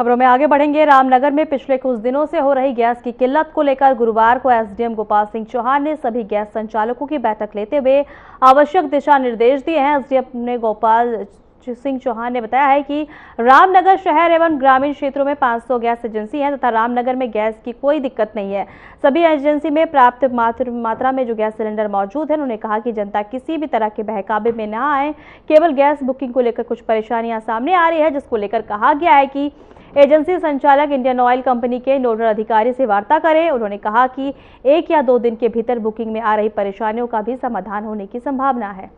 खबरों में आगे बढ़ेंगे। रामनगर में पिछले कुछ दिनों से हो रही गैस की किल्लत को लेकर गुरुवार को एसडीएम गोपाल सिंह चौहान ने सभी गैस संचालकों की बैठक लेते हुए आवश्यक दिशा निर्देश दिए हैं। एसडीएम ने गोपाल सिंह चौहान ने बताया है कि रामनगर शहर एवं ग्रामीण क्षेत्रों में 500 गैस एजेंसी हैं तथा रामनगर में गैस की कोई दिक्कत नहीं है। सभी एजेंसी में प्राप्त मात्रा में जो गैस सिलेंडर मौजूद है। उन्होंने कहा कि जनता किसी भी तरह के बहकावे में न आए। केवल गैस बुकिंग को लेकर कुछ परेशानियां सामने आ रही है, जिसको लेकर कहा गया है कि एजेंसी संचालक इंडियन ऑयल कंपनी के नोडल अधिकारी से वार्ता करें। उन्होंने कहा कि 1 या 2 दिन के भीतर बुकिंग में आ रही परेशानियों का भी समाधान होने की संभावना है।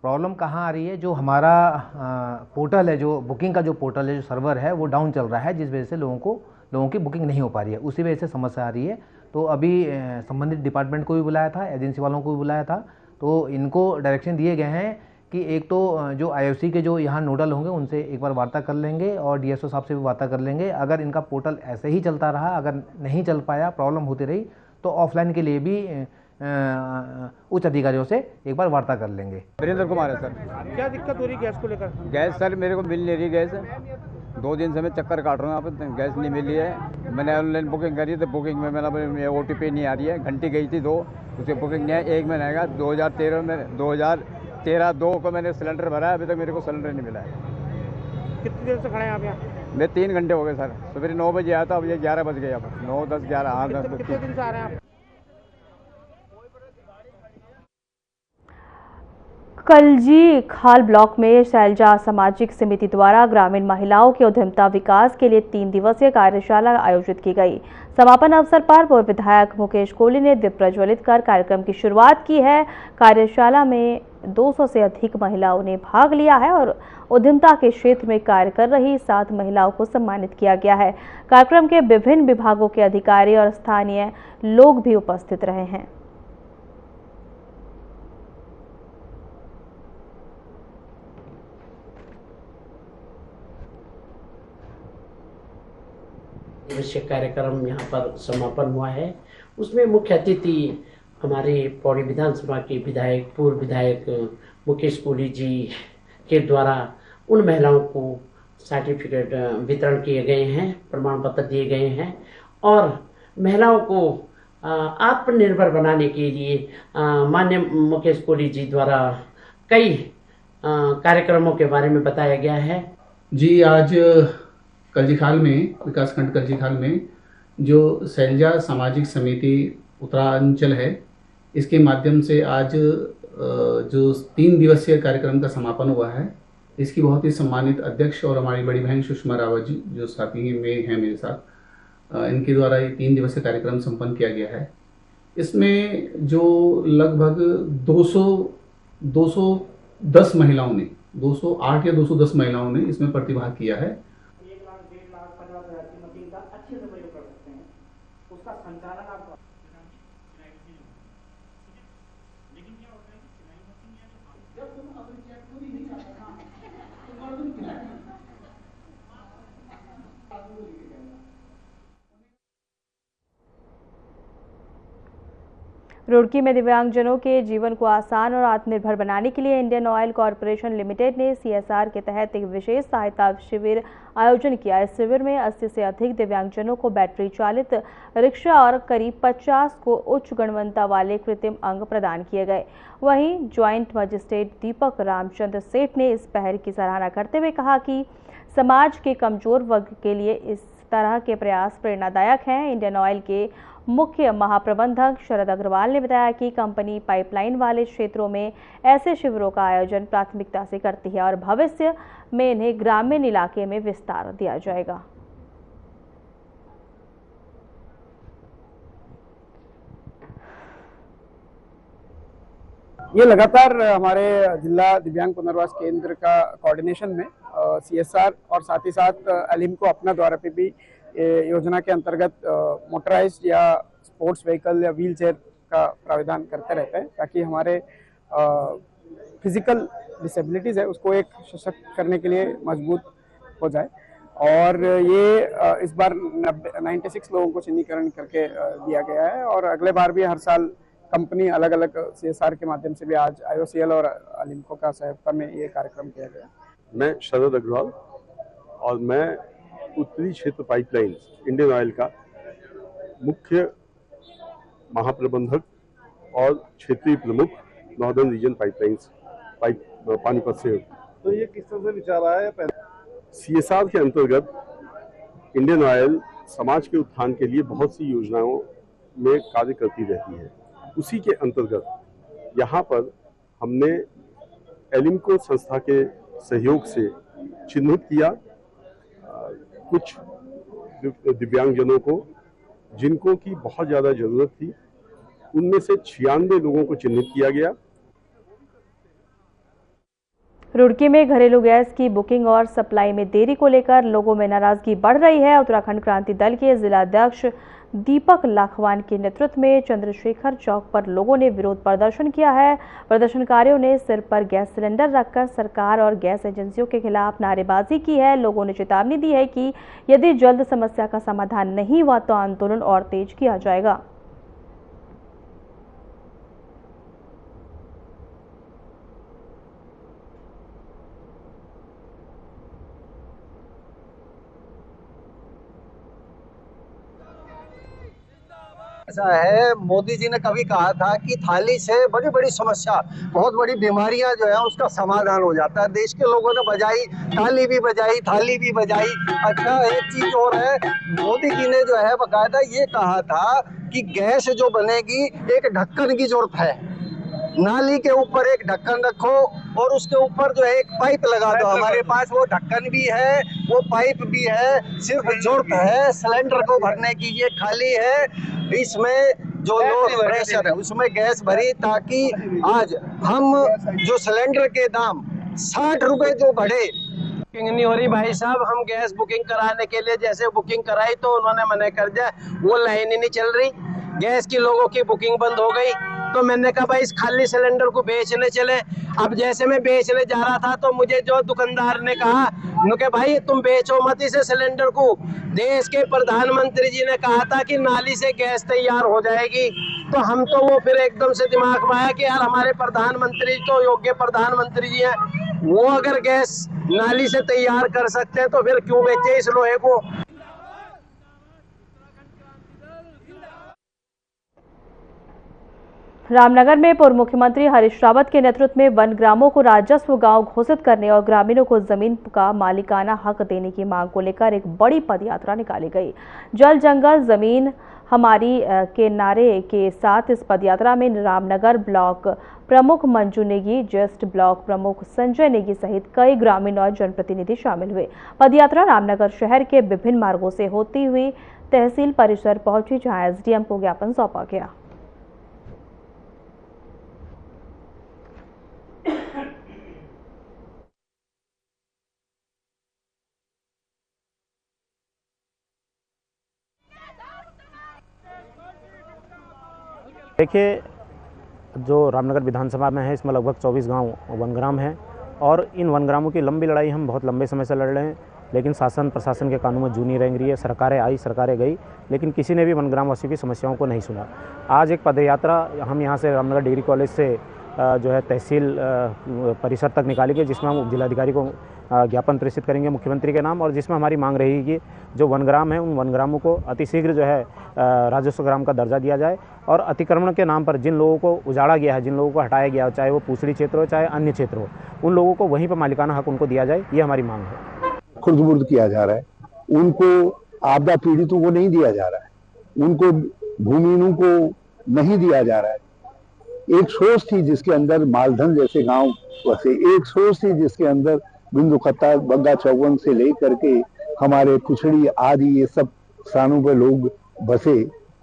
प्रॉब्लम कहाँ आ रही है? जो हमारा पोर्टल है, जो बुकिंग का जो पोर्टल है, जो सर्वर है, वो डाउन चल रहा है, जिस वजह से लोगों की बुकिंग नहीं हो पा रही है। उसी वजह से समस्या आ रही है। तो अभी संबंधित डिपार्टमेंट को भी बुलाया था, एजेंसी वालों को भी बुलाया था। तो इनको डायरेक्शन दिए गए हैं कि एक तो जो आईओसी के जो यहाँ नोडल होंगे उनसे एक बार वार्ता कर लेंगे और डीएसओ साहब से भी वार्ता कर लेंगे। अगर इनका पोर्टल ऐसे ही चलता रहा, अगर नहीं चल पाया, प्रॉब्लम होती रही, तो ऑफलाइन के लिए भी उच्च अधिकारियों से एक बार वार्ता कर लेंगे। वीरेंद्र कुमार है सर। क्या दिक्कत हो रही है गैस को लेकर? गैस सर मेरे को मिल नहीं रही गैस। 2 दिन से मैं चक्कर काट रहा हूँ, यहाँ पर गैस नहीं मिली है। मैंने ऑनलाइन बुकिंग करी तो बुकिंग में मेरा ओटीपी नहीं आ रही है। घंटी गई थी 2, उसकी बुकिंग नहीं है। 1 महीना आएगा 2013 को मैंने सिलेंडर भरा है, अभी तक मेरे को सिलेंडर नहीं मिला है। कितनी देर से खड़े हैं आप यहाँ? मैं 3 घंटे हो गए सर। सुबह 9 बजे आया था, अब ये 11 बज गए। अब 9, 10, 11, हाँ 10। कितने दिन से आ रहे हैं आप? कलजी खाल ब्लॉक में शैलजा सामाजिक समिति द्वारा ग्रामीण महिलाओं के उद्यमता विकास के लिए 3 दिवसीय कार्यशाला आयोजित की गई। समापन अवसर पर पूर्व विधायक मुकेश कोहली ने दीप प्रज्वलित कर कार्यक्रम की शुरुआत की है। कार्यशाला में 200 से अधिक महिलाओं ने भाग लिया है और उद्यमता के क्षेत्र में कार्य कर रही 7 महिलाओं को सम्मानित किया गया है। कार्यक्रम के विभिन्न विभागों के अधिकारी और स्थानीय लोग भी उपस्थित रहे हैं। दिवसीय कार्यक्रम यहाँ पर समापन हुआ है। उसमें मुख्य अतिथि हमारे पौड़ी विधानसभा के विधायक, पूर्व विधायक मुकेश कोहली जी के द्वारा उन महिलाओं को सर्टिफिकेट वितरण किए गए हैं, प्रमाण पत्र दिए गए हैं और महिलाओं को आत्मनिर्भर बनाने के लिए माननीय मुकेश कोहली जी द्वारा कई कार्यक्रमों के बारे में बताया गया है। जी, आज कलजीखाल में, विकासखंड कलजीखाल में जो शैलजा सामाजिक समिति उत्तरांचल है, इसके माध्यम से आज जो 3 दिवसीय कार्यक्रम का समापन हुआ है, इसकी बहुत ही सम्मानित अध्यक्ष और हमारी बड़ी बहन सुषमा रावत जी जो साथी में हैं मेरे साथ, इनके द्वारा ये 3 दिवसीय कार्यक्रम संपन्न किया गया है। इसमें जो लगभग 210 महिलाओं ने, 208 या 210 महिलाओं ने इसमें प्रतिभाग किया है। 1 लाख, 1.5 लाख, 50,000 की मशीन का अच्छे से प्रयोग कर सकते हैं। उसका संचालन आप रुड़की में दिव्यांगजनों के जीवन को आसान और आत्मनिर्भर बनाने के लिए इंडियन ऑयल कॉरपोरेशन लिमिटेड ने सीएसआर के तहत एक विशेष सहायता शिविर आयोजन किया। इस शिविर में 80 से अधिक दिव्यांगजनों को बैटरी चालित रिक्शा और करीब 50 को उच्च गुणवत्ता वाले कृत्रिम अंग प्रदान किए गए। वहीं ज्वाइंट मजिस्ट्रेट दीपक रामचंद्र सेठ ने इस पहल की सराहना करते हुए कहा कि समाज के कमजोर वर्ग के लिए इस तरह के प्रयास प्रेरणादायक हैं। इंडियन ऑयल के मुख्य महाप्रबंधक शरद अग्रवाल ने बताया कि कंपनी पाइपलाइन वाले क्षेत्रों में ऐसे शिविरों का आयोजन प्राथमिकता से करती है और भविष्य में इन्हें ग्रामीण इलाके में विस्तार दिया जाएगा। ये लगातार हमारे जिला दिव्यांग पुनर्वास केंद्र का कोऑर्डिनेशन में सीएसआर और साथ ही साथ एलिम को अपना द्वारा पे भी योजना के अंतर्गत मोटराइज्ड या स्पोर्ट्स व्हीकल या व्हील चेयर का प्रावधान करते रहते हैं, ताकि हमारे फिजिकल डिसेबिलिटीज़ है उसको एक सशक्त करने के लिए मजबूत हो जाए। और ये इस बार 96 लोगों को चिन्हीकरण करके दिया गया है और अगले बार भी हर साल कंपनी अलग अलग CSR के माध्यम से भी आज IOCL और अलिम्को का सहयोगता में ये कार्यक्रम किया गया। मैं शरद अग्रवाल और मैं उत्तरी क्षेत्र पाइपलाइन इंडियन ऑयल का मुख्य महाप्रबंधक और क्षेत्रीय प्रमुख नॉर्दर्न रीजन पाइपलाइंस पानीपत से। तो ये किस तरह से विचार आया है? CSR के अंतर्गत इंडियन ऑयल समाज के उत्थान के लिए बहुत सी योजनाओं में कार्य करती रहती है। उसी के अंतर्गत यहाँ पर हमने एलिम्को संस्था के सहयोग से चिन्हित किया कुछ दिव्यांगजनों को जिनको की बहुत ज़्यादा ज़रूरत थी। उनमें से 96 लोगों को चिन्हित किया गया। रुड़की में घरेलू गैस की बुकिंग और सप्लाई में देरी को लेकर लोगों में नाराजगी बढ़ रही है। उत्तराखंड क्रांति दल के जिलाध्यक्ष दीपक लाखवान के नेतृत्व में चंद्रशेखर चौक पर लोगों ने विरोध प्रदर्शन किया है। प्रदर्शनकारियों ने सिर पर गैस सिलेंडर रखकर सरकार और गैस एजेंसियों के खिलाफ नारेबाजी की है। लोगों ने चेतावनी दी है कि यदि जल्द समस्या का समाधान नहीं हुआ तो आंदोलन और तेज किया जाएगा। ऐसा है, मोदी जी ने कभी कहा था कि थाली से बड़ी बड़ी समस्या, बहुत बड़ी बीमारियां जो है उसका समाधान हो जाता है। देश के लोगों ने बजाई, ताली भी बजाई, थाली भी बजाई। अच्छा, एक चीज और है, मोदी जी ने जो है बकायदा ये कहा था कि गैस जो बनेगी एक ढक्कन की जरूरत है। नाली के ऊपर एक ढक्कन रखो और उसके ऊपर जो है एक पाइप लगा दो। हमारे पास वो ढक्कन भी है, वो पाइप भी है, सिर्फ जरूरत है सिलेंडर को भरने की। ये खाली है, इसमें जो लो प्रेशर है उसमें गैस भरी, ताकि आज हम जो सिलेंडर के दाम 60 रुपए जो बढ़े, बुकिंग नहीं हो रही भाई साहब। हम गैस बुकिंग कराने के लिए जैसे बुकिंग कराई तो उन्होंने मना कर दिया, वो लाइन ही नहीं चल रही, गैस की लोगों की बुकिंग बंद हो गई। तो मैंने कहा भाई इस खाली सिलेंडर को बेचने चले। अब जैसे मैं बेचने जा रहा था तो मुझे जो दुकानदार ने कहा कि भाई तुम बेचो मत इसे सिलेंडर को, देश के प्रधानमंत्री जी ने कहा था कि नाली से गैस तैयार हो जाएगी। तो हम तो वो फिर एकदम से दिमाग में आया कि यार हमारे प्रधानमंत्री तो योग्य प्रधानमंत्री जी हैं, वो अगर गैस नाली से तैयार कर सकते हैं तो फिर क्यों बेचे इस लोहे को। रामनगर में पूर्व मुख्यमंत्री हरीश रावत के नेतृत्व में वनग्रामों को राजस्व गांव घोषित करने और ग्रामीणों को जमीन का मालिकाना हक देने की मांग को लेकर एक बड़ी पदयात्रा निकाली गई। जल जंगल जमीन हमारी के नारे के साथ इस पदयात्रा में रामनगर ब्लॉक प्रमुख मंजू नेगी, ज्येष्ठ ब्लॉक प्रमुख संजय नेगी सहित कई ग्रामीण और जनप्रतिनिधि शामिल हुए। पदयात्रा रामनगर शहर के विभिन्न मार्गों से होती हुई तहसील परिसर पहुंची, जहां SDM को ज्ञापन सौंपा गया। देखिए, जो रामनगर विधानसभा में है इसमें लगभग 24 गांव वनग्राम हैं और इन वनग्रामों की लंबी लड़ाई हम बहुत लंबे समय से लड़ रहे हैं, लेकिन शासन प्रशासन के कानों में जू नहीं रेंग रही है। सरकारें आई, सरकारें गई, लेकिन किसी ने भी वनग्राम वासियों की समस्याओं को नहीं सुना। आज एक पदयात्रा हम यहाँ से रामनगर डिग्री कॉलेज से जो है तहसील परिसर तक निकाली गई, जिसमें हम जिलाधिकारी को ज्ञापन प्रेषित करेंगे मुख्यमंत्री के नाम, और जिसमें हमारी मांग रहेगी कि जो वनग्राम है उन वनग्रामों को अतिशीघ्र जो है राजस्व ग्राम का दर्जा दिया जाए और अतिक्रमण के नाम पर जिन लोगों को उजाड़ा गया है, जिन लोगों को हटाया गया हो, चाहे वो पूछड़ी क्षेत्र हो चाहे अन्य क्षेत्र हो, उन लोगों को वहीं पर मालिकाना हक उनको दिया जाए, ये हमारी मांग है। खुर्द-बुर्द किया जा रहा है, उनको आपदा पीड़ितों को नहीं दिया जा रहा है, उनको भूमिहीनों को नहीं दिया जा रहा है। एक सोच थी जिसके अंदर मालधन जैसे गांव बसे, एक सोच थी जिसके अंदर बिंदु खत्ता बग्गा चौवन से लेकर के हमारे कुछड़ी आदि ये सब स्थानों पे लोग बसे।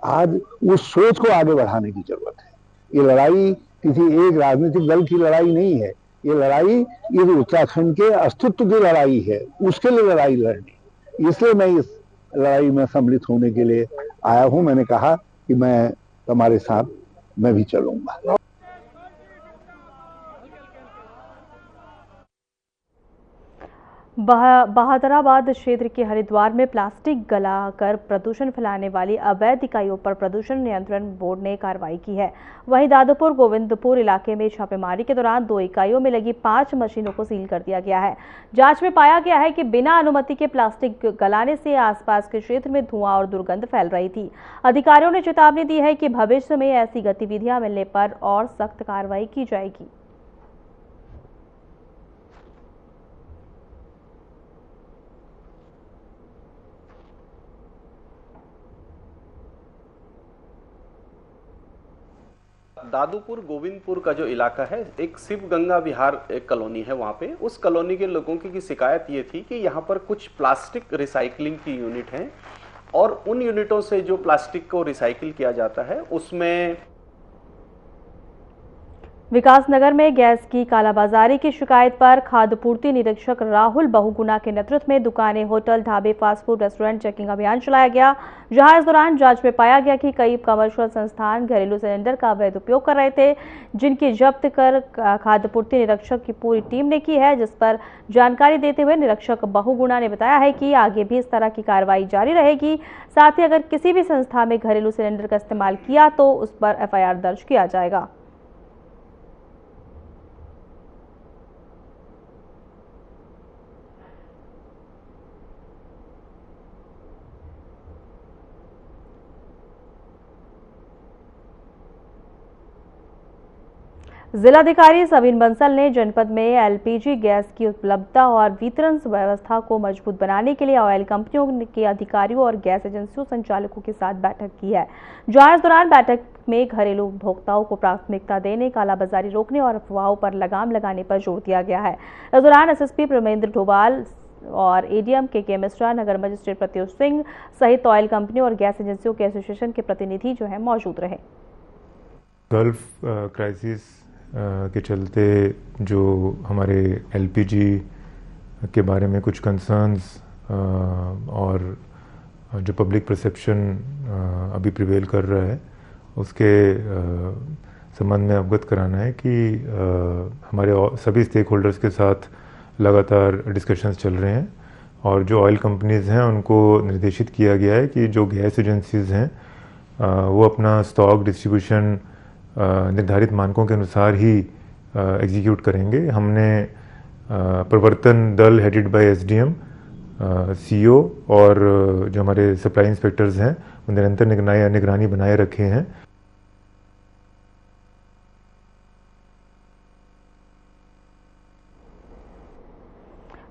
आज उस सोच को आगे बढ़ाने की जरूरत है। ये लड़ाई किसी एक राजनीतिक दल की लड़ाई नहीं है, ये लड़ाई ये उत्तराखंड के अस्तित्व की लड़ाई है, उसके लिए लड़ाई लड़नी। इसलिए मैं इस लड़ाई में सम्मिलित होने के लिए आया हूं। मैंने कहा कि मैं तुम्हारे साथ मैं भी चलूंगा। बहादुराबाद क्षेत्र के हरिद्वार में प्लास्टिक गलाकर प्रदूषण फैलाने वाली अवैध इकाइयों पर प्रदूषण नियंत्रण बोर्ड ने कार्रवाई की है। वहीं दादोपुर गोविंदपुर इलाके में छापेमारी के दौरान 2 इकाइयों में लगी 5 मशीनों को सील कर दिया गया है। जांच में पाया गया है कि बिना अनुमति के प्लास्टिक गलाने से आसपास के क्षेत्र में धुआं और दुर्गंध फैल रही थी। अधिकारियों ने चेतावनी दी है कि भविष्य में ऐसी गतिविधियां मिलने पर और सख्त कार्रवाई की जाएगी। दादोपुर गोविंदपुर का जो इलाका है, एक शिव गंगा विहार एक कॉलोनी है। वहाँ पे उस कॉलोनी के लोगों की शिकायत ये थी कि यहाँ पर कुछ प्लास्टिक रिसाइकलिंग की यूनिट हैं और उन यूनिटों से जो प्लास्टिक को रिसाइकिल किया जाता है उसमें विकासनगर में गैस की कालाबाजारी की शिकायत पर खाद्य पूर्ति निरीक्षक राहुल बहुगुणा के नेतृत्व में दुकानें, होटल, ढाबे, फास्ट फूड, रेस्टोरेंट चेकिंग अभियान चलाया गया, जहां इस दौरान जांच में पाया गया कि कई कमर्शियल संस्थान घरेलू सिलेंडर का अवैध उपयोग कर रहे थे, जिनकी जब्त कर खाद्य पूर्ति निरीक्षक की पूरी टीम ने की है। जिस पर जानकारी देते हुए निरीक्षक बहुगुणा ने बताया है कि आगे भी इस तरह की कार्रवाई जारी रहेगी। साथ ही अगर किसी भी संस्था में घरेलू सिलेंडर का इस्तेमाल किया तो उस पर FIR दर्ज किया जाएगा। जिलाधिकारी सबीन बंसल ने जनपद में LPG गैस की उपलब्धता और वितरण व्यवस्था को मजबूत बनाने के लिए ऑयल कंपनियों के अधिकारियों और गैस एजेंसियों संचालकों के साथ बैठक की है। जहां इस दौरान बैठक में घरेलू उपभोक्ताओं को प्राथमिकता देने, कालाबाजारी रोकने और अफवाहों पर लगाम लगाने पर जोर दिया गया है। इस दौरान SSP प्रमेंद्र डोभाल और ADM के मिश्रा, नगर मजिस्ट्रेट प्रत्युष सिंह सहित ऑयल कंपनियों और गैस एजेंसियों के एसोसिएशन के प्रतिनिधि जो है मौजूद रहे। गल्फ क्राइसिस के चलते जो हमारे LPG के बारे में कुछ कंसर्न्स और जो पब्लिक परसेप्शन अभी प्रिवेल कर रहा है, उसके संबंध में अवगत कराना है कि हमारे सभी स्टेक होल्डर्स के साथ लगातार डिस्कशंस चल रहे हैं और जो ऑयल कंपनीज़ हैं उनको निर्देशित किया गया है कि जो गैस एजेंसीज़ हैं वो अपना स्टॉक डिस्ट्रीब्यूशन निर्धारित मानकों के अनुसार ही एग्जीक्यूट करेंगे। हमने प्रवर्तन दल हेडेड बाय SDM, CO और जो हमारे सप्लाई इंस्पेक्टर्स हैं वो निरंतर निगरानी बनाए रखे हैं।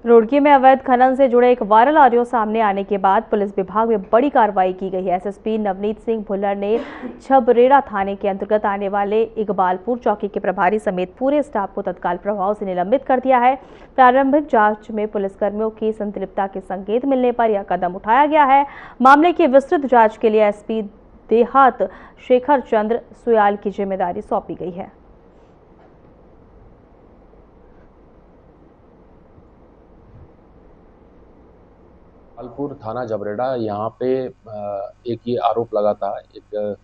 रुड़की में अवैध खनन से जुड़े एक वायरल ऑडियो सामने आने के बाद पुलिस विभाग में बड़ी कार्रवाई की गई है। SSP नवनीत सिंह भुल्लर ने छबरेड़ा थाने के अंतर्गत आने वाले इकबालपुर चौकी के प्रभारी समेत पूरे स्टाफ को तत्काल प्रभाव से निलंबित कर दिया है। प्रारंभिक जांच में पुलिसकर्मियों की संलिप्तता के संकेत मिलने पर यह कदम उठाया गया है। मामले की विस्तृत जाँच के लिए SP देहात शेखर चंद्र सुयाल की जिम्मेदारी सौंपी गई है। इकबालपुर थाना जबरेड़ा, यहाँ पे एक ये आरोप लगा था, एक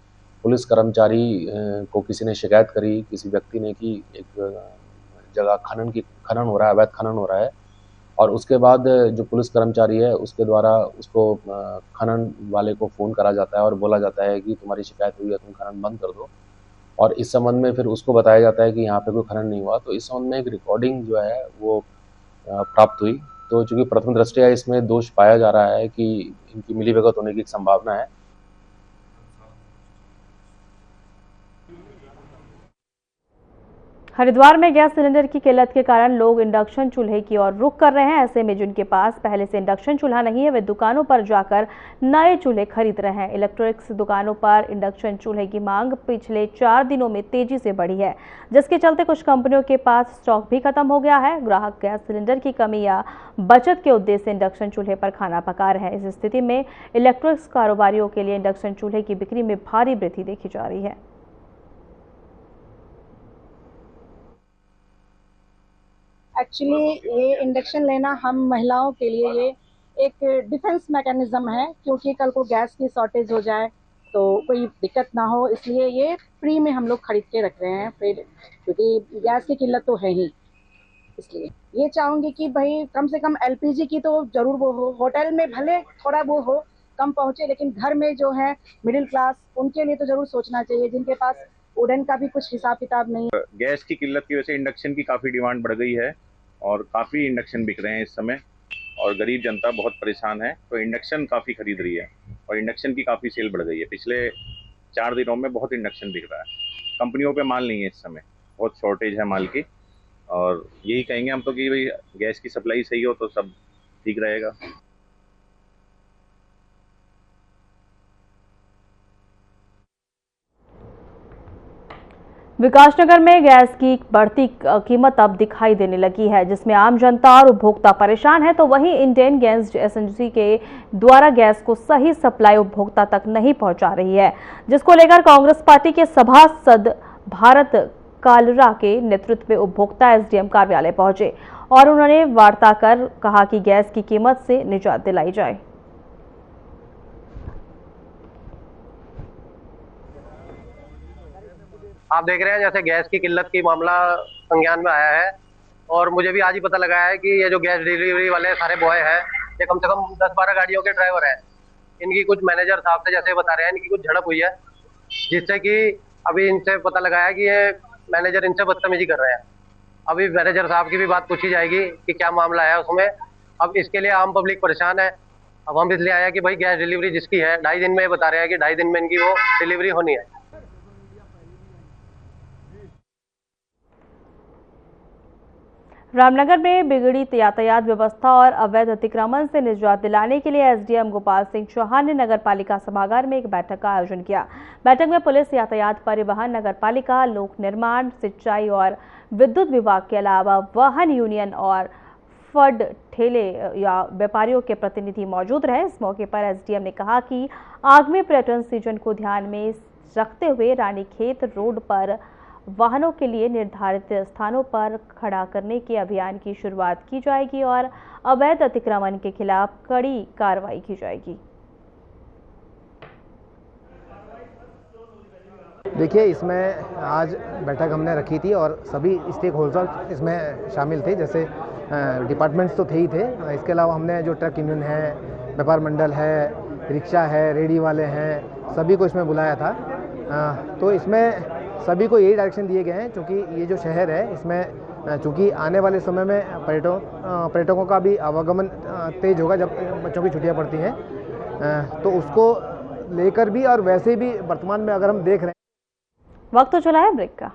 पुलिस कर्मचारी को किसी ने शिकायत करी, किसी व्यक्ति ने कि एक जगह खनन हो रहा है, अवैध खनन हो रहा है, और उसके बाद जो पुलिस कर्मचारी है उसके द्वारा उसको खनन वाले को फ़ोन करा जाता है और बोला जाता है कि तुम्हारी शिकायत हुई है, तुम खनन बंद कर दो। और इस संबंध में फिर उसको बताया जाता है कि यहाँ पे कोई खनन नहीं हुआ। तो इस संबंध में एक रिकॉर्डिंग जो है वो प्राप्त हुई। तो चूंकि प्रथम दृष्टया इसमें दोष पाया जा रहा है कि इनकी मिलीभगत होने की एक संभावना है। हरिद्वार में गैस सिलेंडर की किल्लत के कारण लोग इंडक्शन चूल्हे की ओर रुख कर रहे हैं। ऐसे में जिनके पास पहले से इंडक्शन चूल्हा नहीं है वे दुकानों पर जाकर नए चूल्हे खरीद रहे हैं। इलेक्ट्रॉनिक्स दुकानों पर इंडक्शन चूल्हे की मांग पिछले 4 दिनों में तेजी से बढ़ी है, जिसके चलते कुछ कंपनियों के पास स्टॉक भी खत्म हो गया है। ग्राहक गैस सिलेंडर की कमी या बचत के उद्देश्य से इंडक्शन चूल्हे पर खाना पका रहे हैं। इस स्थिति में इलेक्ट्रॉनिक्स कारोबारियों के लिए इंडक्शन चूल्हे की बिक्री में भारी वृद्धि देखी जा रही है। एक्चुअली ये इंडक्शन लेना हम महिलाओं के लिए ये एक डिफेंस मैकेनिज्म है, क्योंकि कल को गैस की शॉर्टेज हो जाए तो कोई दिक्कत ना हो, इसलिए ये फ्री में हम लोग खरीद के रख रहे हैं, फिर क्योंकि गैस की किल्लत तो है ही। इसलिए ये चाहूंगी कि भाई कम से कम एलपीजी की तो जरूर वो हो, होटल में भले थोड़ा वो हो कम पहुंचे, लेकिन घर में जो है मिडिल क्लास उनके लिए तो जरूर सोचना चाहिए, जिनके पास वुडन का भी कुछ हिसाब किताब नहीं है। गैस की किल्लत की वजह से इंडक्शन की काफ़ी डिमांड बढ़ गई है और काफ़ी इंडक्शन बिक रहे हैं इस समय और गरीब जनता बहुत परेशान है, तो इंडक्शन काफ़ी खरीद रही है और इंडक्शन की काफ़ी सेल बढ़ गई है। पिछले 4 दिनों में बहुत इंडक्शन बिक रहा है। कंपनियों पे माल नहीं है इस समय, बहुत शॉर्टेज है माल की और यही कहेंगे हम तो कि भाई गैस की सप्लाई सही हो तो सब ठीक रहेगा। विकासनगर में गैस की बढ़ती कीमत अब दिखाई देने लगी है, जिसमें आम जनता और उपभोक्ता परेशान है, तो वहीं इंडियन गैस एजेंसी के द्वारा गैस को सही सप्लाई उपभोक्ता तक नहीं पहुंचा रही है, जिसको लेकर कांग्रेस पार्टी के सभासद भारत कालरा के नेतृत्व में उपभोक्ता एसडीएम कार्यालय पहुंचे और उन्होंने वार्ता कर कहा कि गैस की कीमत से निजात दिलाई जाए। आप देख रहे हैं जैसे गैस की किल्लत की मामला संज्ञान में आया है और मुझे भी आज ही पता लगा है कि ये जो गैस डिलीवरी वाले सारे बॉय हैं ये कम से कम 10-12 गाड़ियों के ड्राइवर हैं। इनकी कुछ मैनेजर साहब से जैसे बता रहे हैं इनकी कुछ झड़प हुई है, जिससे कि अभी इनसे पता लगा है कि ये मैनेजर इनसे बदतमीजी कर रहे हैं। अभी मैनेजर साहब की भी बात पूछी जाएगी कि क्या मामला है उसमें। अब इसके लिए आम पब्लिक परेशान है। अब हम इसलिए आए हैं कि भाई गैस डिलीवरी जिसकी है 2.5 दिन में बता रहे हैं कि 2.5 दिन में इनकी वो डिलीवरी होनी है। रामनगर में बिगड़ी यातायात व्यवस्था और अवैध अतिक्रमण से निजात दिलाने के लिए एसडीएम गोपाल सिंह चौहान ने नगर पालिका सभागार में एक बैठक का आयोजन किया। बैठक में पुलिस, यातायात, परिवहन, नगर पालिका, लोक निर्माण, सिंचाई और विद्युत विभाग के अलावा वाहन यूनियन और फड ठेले या व्यापारियों के प्रतिनिधि मौजूद रहे। इस मौके पर एसडीएम ने कहा कि आगामी पर्यटन सीजन को ध्यान में रखते हुए रानीखेत रोड पर वाहनों के लिए निर्धारित स्थानों पर खड़ा करने के अभियान की शुरुआत की जाएगी और अवैध अतिक्रमण के खिलाफ कड़ी कार्रवाई की जाएगी। देखिए, इसमें आज बैठक हमने रखी थी और सभी स्टेक होल्डर इसमें शामिल थे। जैसे डिपार्टमेंट्स तो थे ही थे, इसके अलावा हमने जो ट्रक यूनियन है, व्यापार मंडल है, रिक्शा है, रेडी वाले हैं, सभी को इसमें बुलाया था। तो इसमें सभी को यही डायरेक्शन दिए गए हैं, क्योंकि ये जो शहर है इसमें चूँकि आने वाले समय में पर्यटकों का भी आवागमन तेज होगा जब बच्चों की छुट्टियां पड़ती हैं, तो उसको लेकर भी और वैसे भी वर्तमान में अगर हम देख रहे हैं। वक्त तो चला है ब्रेक का।